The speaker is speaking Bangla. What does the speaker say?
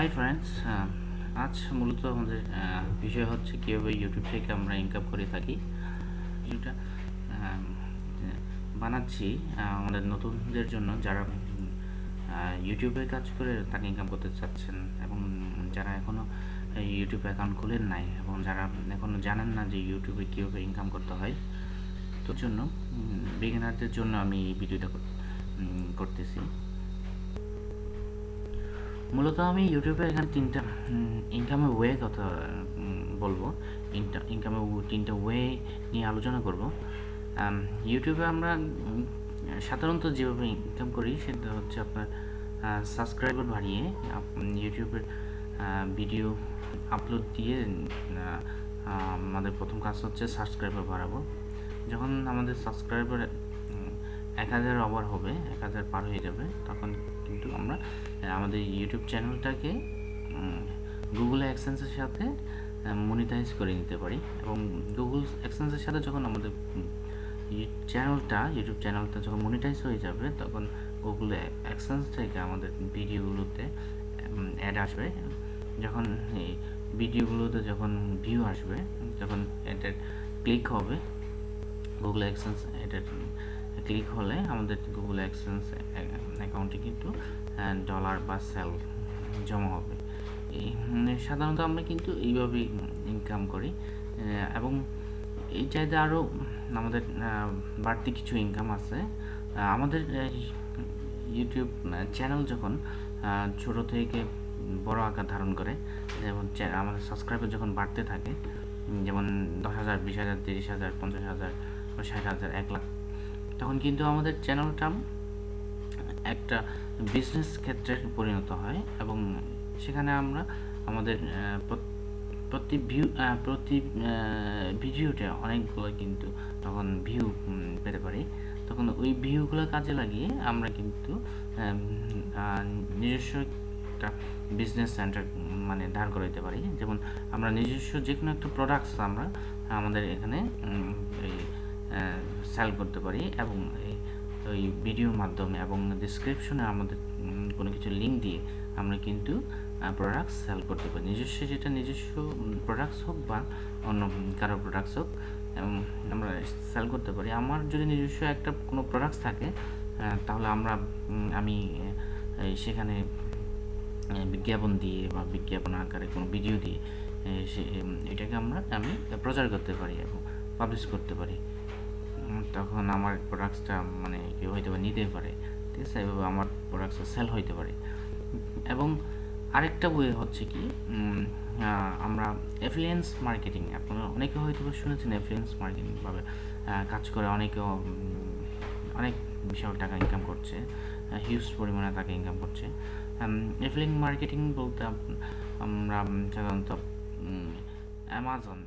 হাই ফ্রেন্ডস, আজ মূলত আমাদের বিষয় হচ্ছে কীভাবে ইউটিউব থেকে আমরা ইনকাম করে থাকি। ভিডিওটা বানাচ্ছি আমাদের নতুনদের জন্য, যারা ইউটিউবে কাজ করে টাকা ইনকাম করতে চাচ্ছেন এবং যারা এখনও ইউটিউব অ্যাকাউন্ট খুলেন নাই এবং যারা এখনও জানেন না যে ইউটিউবে কীভাবে ইনকাম করতে হয়। তোর জন্য বিগিনারদের জন্য আমি এই ভিডিওটা করতেছি। মূলত আমি ইউটিউবে এখানে তিনটা ইনকামের ওয়ে কথা বলবো। ইনকামের তিনটা ওয়ে নিয়ে আলোচনা করব। ইউটিউবে আমরা সাধারণত যেভাবে ইনকাম করি সেটা হচ্ছে আপনার সাবস্ক্রাইবার বাড়িয়ে ইউটিউবের ভিডিও আপলোড দিয়ে আমাদের প্রথম কাজ হচ্ছে সাবস্ক্রাইবার বাড়াবো। যখন আমাদের সাবস্ক্রাইবার 1000 ওভার হবে, 1000 পার হয়ে যাবে, তখন কিন্তু আমরা আমাদের ইউটিউব চ্যানেলটাকে গুগল অ্যাডসেন্সের সাথে মনিটাইজ করে নিতে পারি। এবং গুগল অ্যাডসেন্সের সাথে যখন আমাদের ইউটিউব চ্যানেলটা যখন মনিটাইজ হয়ে যাবে, তখন গুগল অ্যাডসেন্স থেকে আমাদের ভিডিওগুলোতে অ্যাড আসবে। যখন এই ভিডিওগুলোতে যখন ভিউ আসবে, যখন অ্যাডের ক্লিক হবে, গুগল অ্যাডসেন্স অ্যাডের ক্লিক হলে আমাদের গুগল অ্যাডসেন্স অ্যাকাউন্টে কিন্তু ডলার বা সেল জমা হবে। এই সাধারণত আমরা কিন্তু এইভাবেই ইনকাম করি। এবং এই চাইতে আরও আমাদের বাড়তি কিছু ইনকাম আছে। আমাদের ইউটিউব চ্যানেল যখন ছোট থেকে বড় আকার ধারণ করে, যেমন আমাদের সাবস্ক্রাইবার যখন বাড়তে থাকে, যেমন 10,000, 20,000, 30,000, 50,000, 60,000, 1 লাখ, তখন কিন্তু আমাদের চ্যানেলটা একটা বিজনেস ক্ষেত্রে পরিণত হয় এবং সেখানে আমরা আমাদের প্রতি ভিডিওতে অনেকগুলো কিন্তু তখন ভিউ পেতে পারি। তখন ওই ভিউগুলো কাজে লাগিয়ে আমরা কিন্তু নিজস্ব একটা বিজনেস সেন্টার মানে দাঁড় করাইতে পারি। যেমন আমরা নিজস্ব যে কোনো একটা প্রোডাক্টস আমরা আমাদের এখানে সেল করতে পারি এবং ওই ভিডিওর মাধ্যমে এবং ডিসক্রিপশনে আমাদের কোনো কিছু লিঙ্ক দিয়ে আমরা কিন্তু প্রোডাক্টস সেল করতে পারি। নিজস্ব প্রোডাক্টস হোক বা অন্য কারো প্রোডাক্টস হোক, আমরা সেল করতে পারি। আমার যদি নিজস্ব একটা কোনো প্রোডাক্টস থাকে, তাহলে আমি সেখানে বিজ্ঞাপন দিয়ে বা বিজ্ঞাপন আকারে কোনো ভিডিও দিয়ে এটাকে আমি প্রচার করতে পারি এবং পাবলিশ করতে পারি। তখন আমার প্রোডাক্টসটা মানে কেউ হয়তো নিতে পারে, ঠিক আছে, এভাবে আমার প্রোডাক্টসটা সেল হইতে পারে। এবং আরেকটা ওয়ে হচ্ছে কি, আমরা অ্যাফিলিয়েন্স মার্কেটিং, আপনারা অনেকে হয়তো শুনেছেন অ্যাফিলিয়েন্স মার্কেটিং ভাবে কাজ করে অনেক বিশাল টাকা ইনকাম করছে, হিউজ পরিমাণে টাকা ইনকাম করছে। অ্যাফিলিয়েন্স মার্কেটিং বলতে আমরা সাধারণত অ্যামাজন